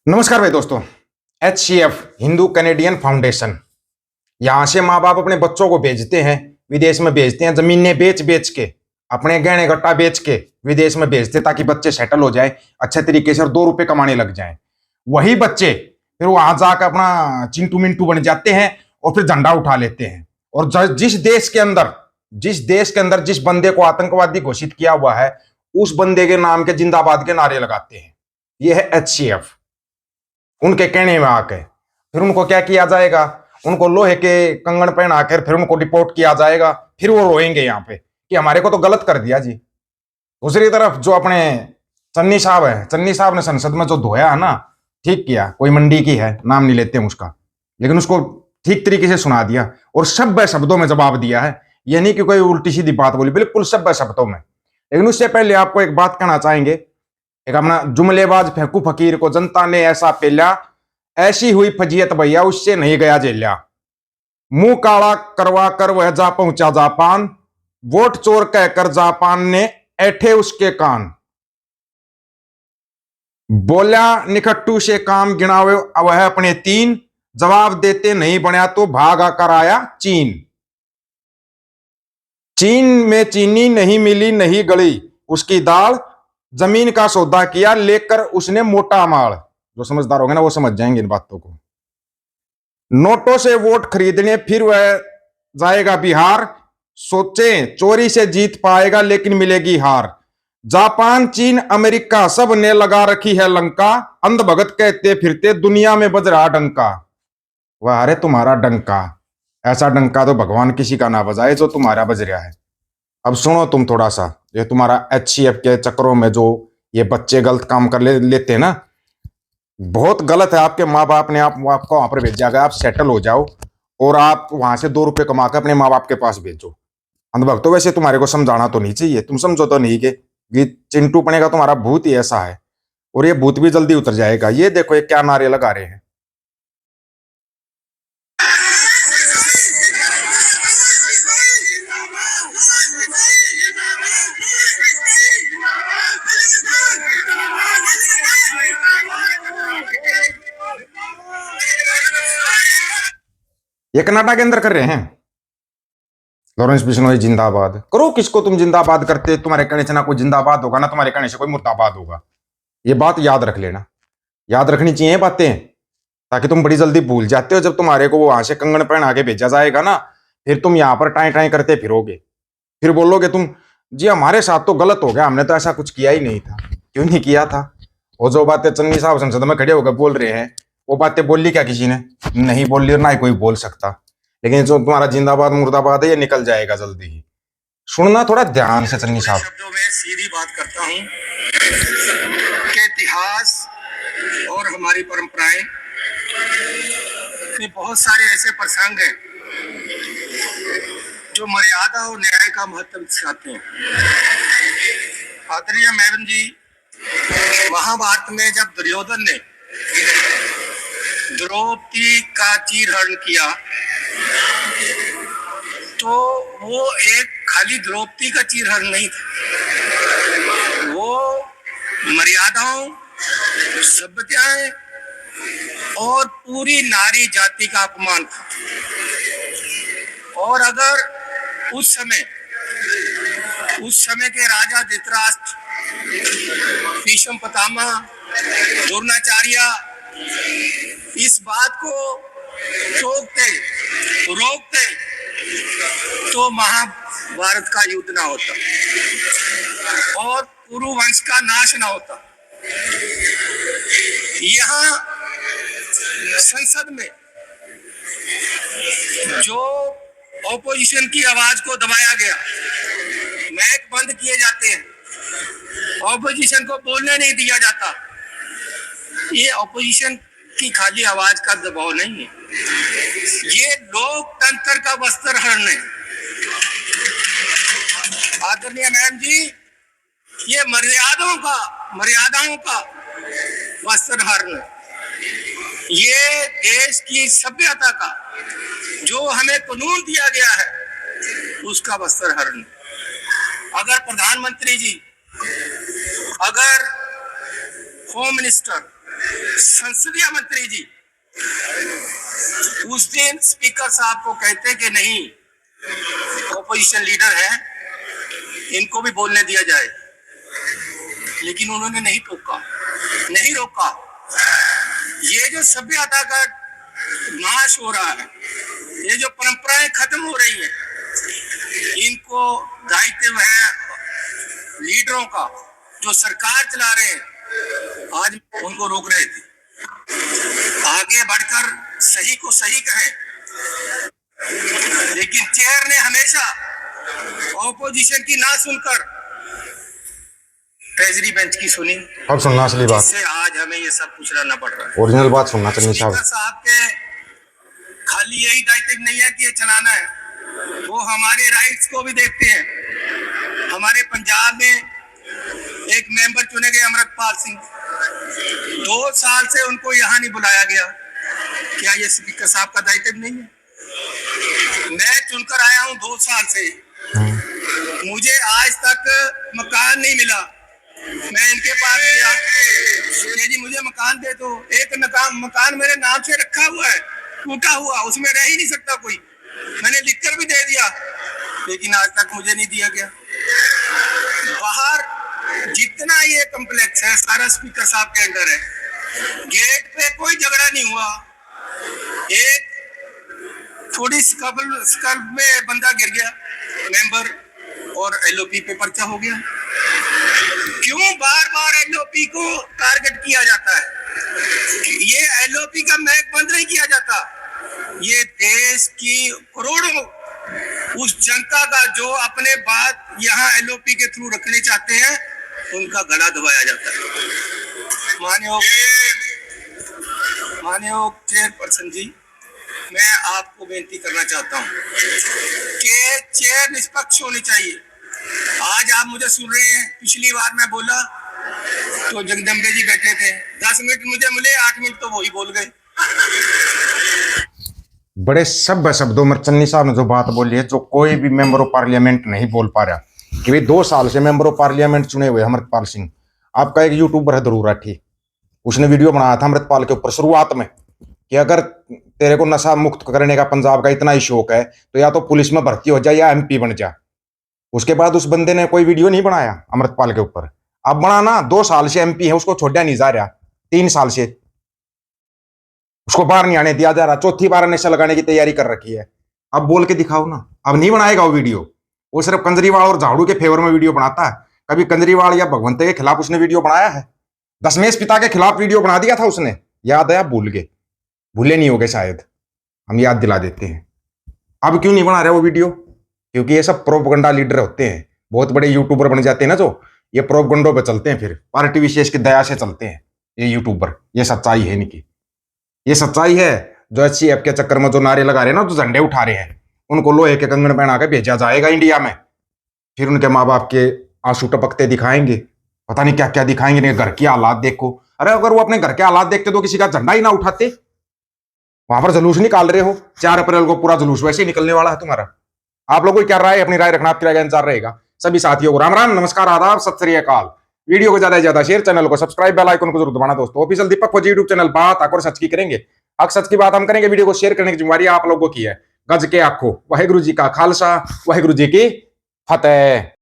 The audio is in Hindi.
नमस्कार भाई दोस्तों। HCF हिंदू कैनेडियन फाउंडेशन, यहां से माँ बाप अपने बच्चों को भेजते हैं, विदेश में भेजते हैं, जमीनें बेच बेच के, अपने गहने गट्टा बेच के विदेश में भेजते ताकि बच्चे सेटल हो जाए अच्छे तरीके से और 2 रुपए कमाने लग जाएं। वही बच्चे फिर वहां जाकर अपना चिंटू मिंटू बन जाते हैं और फिर झंडा उठा लेते हैं। और जिस देश के अंदर जिस बंदे को आतंकवादी घोषित किया हुआ है, उस बंदे के नाम के जिंदाबाद के नारे लगाते हैं। ये है HCF। उनके कहने में आके फिर उनको क्या किया जाएगा, उनको लोहे के कंगन पहनाकर फिर उनको डिपोर्ट किया जाएगा। फिर वो रोएंगे यहाँ पे कि हमारे को तो गलत कर दिया जी। दूसरी तरफ जो अपने चन्नी साहब है, चन्नी साहब ने संसद में जो धोया है ना, ठीक किया। कोई मंडी की है, नाम नहीं लेते हैं उसका, लेकिन उसको ठीक तरीके से सुना दिया और सभ्य शब्दों में जवाब दिया है। ये नहीं कि कोई उल्टी सीधी बात बोली, बिल्कुल सभ्य शब्दों में। लेकिन उससे पहले आपको एक बात कहना चाहेंगे। एक अपना जुमलेबाज फेंकू फकीर को जनता ने ऐसा पेला, ऐसी हुई फजीयत भैया उससे नहीं गया जेल्या। मुंह काला करवा कर वह जा पहुंचा जापान, वोट चोर कहकर जापान ने ऐठे उसके कान। बोला निकट्टू से काम गिनावे वह अपने 3, जवाब देते नहीं बना तो भाग आकर आया चीन। चीन में चीनी नहीं मिली नहीं गली उसकी दाल, जमीन का सौदा किया लेकर उसने मोटा माल। जो समझदार होंगे ना वो समझ जाएंगे इन बातों को। नोटों से वोट खरीदने फिर वह जाएगा बिहार, सोचे चोरी से जीत पाएगा लेकिन मिलेगी हार। जापान चीन अमेरिका सब ने लगा रखी है लंका, अंधभगत कहते फिरते दुनिया में बज रहा डंका। वह अरे तुम्हारा डंका, ऐसा डंका तो भगवान किसी का ना बजाए जो तुम्हारा बज रहा है। अब सुनो तुम थोड़ा सा, ये तुम्हारा HCF के चक्करों में जो ये बच्चे गलत काम कर लेते हैं ना, बहुत गलत है। आपके माँ बाप ने आपको वहां पर भेजा गया, आप सेटल हो जाओ और आप वहां से 2 रुपए कमा कर अपने माँ बाप के पास भेजो। अंधभक्त तो वैसे तुम्हारे को समझाना तो नहीं चाहिए, तुम समझो तो नहीं कि चिंटू पने का तुम्हारा भूत ही ऐसा है और ये भूत भी जल्दी उतर जाएगा। ये देखो ये क्या नारे लगा रहे हैं। ये कनाडा के अंदर कर रहे हैं। लॉरेंस बिश्नोई जिंदाबाद करो, किसको तुम जिंदाबाद करते, तुम्हारे कहने से ना कोई जिंदाबाद होगा ना तुम्हारे कहने से कोई मुर्दाबाद होगा। ये बात याद रख लेना, याद रखनी चाहिए बातें, ताकि तुम बड़ी जल्दी भूल जाते हो। जब तुम्हारे को वो वहां से कंगन पहना के भेजा जाएगा ना, फिर तुम यहाँ पर टाई टाई करते फिरोगे, फिर बोलोगे तुम जी हमारे साथ तो गलत हो गया, हमने तो ऐसा कुछ किया ही नहीं था। क्यों नहीं किया था? वो जो बातें चन्नी साहब संसद में खड़े होकर बोल रहे हैं, वो बातें बोल ली क्या किसी ने? नहीं बोल ली और ना ही कोई बोल सकता। लेकिन जो तुम्हारा जिंदाबाद मुर्दाबाद है ये निकल जाएगा जल्दी ही। सुनना थोड़ा ध्यान से चन्नी साहब। शब्दों में सीधी बात करता हूं कि इतिहास और हमारी परंपराएं में बहुत सारे ऐसे प्रसंग हैं जो मर्यादा और न्याय का महत्व सिखाते हैं। आदरणीय मैडम जी, महाभारत में जब दुर्योधन ने द्रौपदी का चीरहरण किया तो वो एक खाली द्रौपदी का चीरहरण नहीं था, वो मर्यादाओं, सभ्यताएं और पूरी नारी जाति का अपमान था। और अगर उस समय के राजा धृतराष्ट्र, भीष्म पितामह, द्रोणाचार्य इस बात को रोकते तो महाभारत का युद्ध ना होता और कुरु वंश का नाश ना होता। यहाँ संसद में जो ऑपोजिशन की आवाज को दबाया गया, माइक बंद किए जाते हैं, ऑपोजिशन को बोलने नहीं दिया जाता, ये ऑपोजिशन की खाली आवाज का दबाव नहीं है, ये लोकतंत्र का वस्त्रहरण है। आदरणीय मैम जी, ये मर्यादाओं का वस्त्रहरण है। ये देश की सभ्यता का जो हमें कानून दिया गया है उसका वस्त्रहरण है। अगर प्रधानमंत्री जी, अगर होम मिनिस्टर संसदीय मंत्री जी उस दिन स्पीकर साहब को कहते कि नहीं, ऑपोजिशन लीडर है, इनको भी बोलने दिया जाए, लेकिन उन्होंने नहीं टोका, नहीं रोका। ये जो सभ्यता का नाश हो रहा है, ये जो परंपराएं खत्म हो रही हैं, इनको दायित्व है लीडरों का, जो सरकार चला रहे हैं। आज उनको रोक रहे थे, आगे बढ़कर सही को सही कहें, लेकिन चेयर ने हमेशा ऑपोजिशन की ना सुनकर ट्रेजरी बेंच की सुनी। अब सुनना असली बात, जिससे आज हमें ये सब कुछ रहना पड़ रहा है। ओरिजिनल बात सुनना चन्नी साहब। स्पीकर साहब के खाली यही दायित्व नहीं है कि ये चलाना है, वो हमारे राइट्स को भी देखते हैं। हमारे पंजाब में एक मेंबर चुने गए अमृतपाल सिंह, 2 साल से उनको यहाँ नहीं बुलाया गया। क्या ये स्पीकर साहब का दायित्व नहीं है? मैं चुनकर आया हूँ 2 साल से, मुझे आज तक मकान नहीं मिला। मैं इनके पास गया कि जी मुझे मकान दे दो। एक मकान मेरे नाम से रखा हुआ है, टूटा हुआ, उसमें रह ही नहीं सकता कोई। मैंने लिखकर भी दे दिया, लेकिन आज तक मुझे नहीं दिया गया। बाहर जितना ये कॉम्प्लेक्स है सारा स्पीकर साहब के अंदर है। गेट पे कोई झगड़ा नहीं हुआ, एक थोड़ी स्कल में बंदा गिर गया मेंबर, और एलओपी पे पर्चा हो गया। क्यों बार बार एलओपी को टारगेट किया जाता है? ये एलओपी का मैक बंद नहीं किया जाता। ये देश की करोड़ों उस जनता का जो अपने बात यहाँ एलओपी के थ्रू रखने चाहते हैं, उनका गला दबाया जाता है। माननीय चेयरपर्सन जी, मैं आपको बेनती करना चाहता हूँ कि चेयर निष्पक्ष होनी चाहिए। आज आप मुझे सुन रहे हैं, पिछली बार मैं बोला तो जगदम्बे जी बैठे थे, 10 मिनट मुझे मिले, 8 मिनट तो वही बोल गए। बड़े सभ्य शब्दों में चन्नी साहब ने जो बात बोली है, जो कोई भी मेंबर ऑफ पार्लियामेंट नहीं बोल पा रहा, कि भाई 2 साल से मेंबर ऑफ पार्लियामेंट चुने हुए अमृतपाल सिंह। आपका एक यूट्यूबर है ध्रुव राठी, उसने वीडियो बनाया था अमृतपाल के ऊपर शुरुआत में कि अगर तेरे को नशा मुक्त करने का पंजाब का इतना ही शौक है तो या तो पुलिस में भर्ती हो जाए या एमपी बन जा। उसके बाद उस बंदे ने कोई वीडियो नहीं बनाया अमृतपाल के ऊपर। अब बनाना, 2 साल से एमपी है, उसको छोड़ा नहीं जा रहा, 3 साल से उसको बाहर नहीं आने दिया जा रहा, 4थी बार नशा लगाने की तैयारी कर रखी है। अब बोल के दिखाओ ना। अब नहीं बनाएगा वो वीडियो, वो सिर्फ केजरीवाल और झाड़ू के फेवर में वीडियो बनाता है। कभी केजरीवाल या भगवंत के खिलाफ उसने वीडियो बनाया है? दशमेश पिता के खिलाफ वीडियो बना दिया था उसने, याद है? आप भूल गए, भूले नहीं होगे शायद, हम याद दिला देते हैं। अब क्यों नहीं बना रहे वो वीडियो? क्योंकि ये सब प्रोपगंडा लीडर होते हैं, बहुत बड़े यूट्यूबर बन जाते हैं ना, जो ये प्रोपगंडों पे चलते हैं, फिर पार्टी विशेष की दया से चलते हैं ये यूट्यूबर। ये सच्चाई है इनकी, ये सच्चाई है। जो HCF के चक्कर में जो नारे लगा रहे हैं ना, जो झंडे उठा रहे हैं, उनको लोहे के कंगन पहना के भेजा जाएगा इंडिया में। फिर उनके माँ बाप के आंसू टपकते दिखाएंगे, पता नहीं क्या क्या दिखाएंगे। घर की हालात देखो। अरे अगर वो अपने घर के हालात देखते तो किसी का झंडा ही ना उठाते। वहां पर जुलूस निकाल रहे हो, 4 अप्रैल को पूरा जुलूस वैसे ही निकलने वाला है तुम्हारा। आप लोगों की क्या राय है? अपनी राय रखना, आपकी राय का इंतजार रहेगा। सभी साथियों को राम राम, नमस्कार, आदाब, सत श्री अकाल। वीडियो को ज्यादा से ज्यादा शेयर, चैनल को सब्सक्राइब, बेल आइकन को जरूर दबाना दोस्तों। ऑफिशियल दीपक फौजी यूट्यूब चैनल, बात आकर सच की करेंगे। अब सच की बात हम करेंगे, वीडियो को शेयर करने की जिम्मेवारी आप लोगों की है। गज के आखो, वाहेगुरु जी का खालसा, वाहेगुरु जी की फतेह।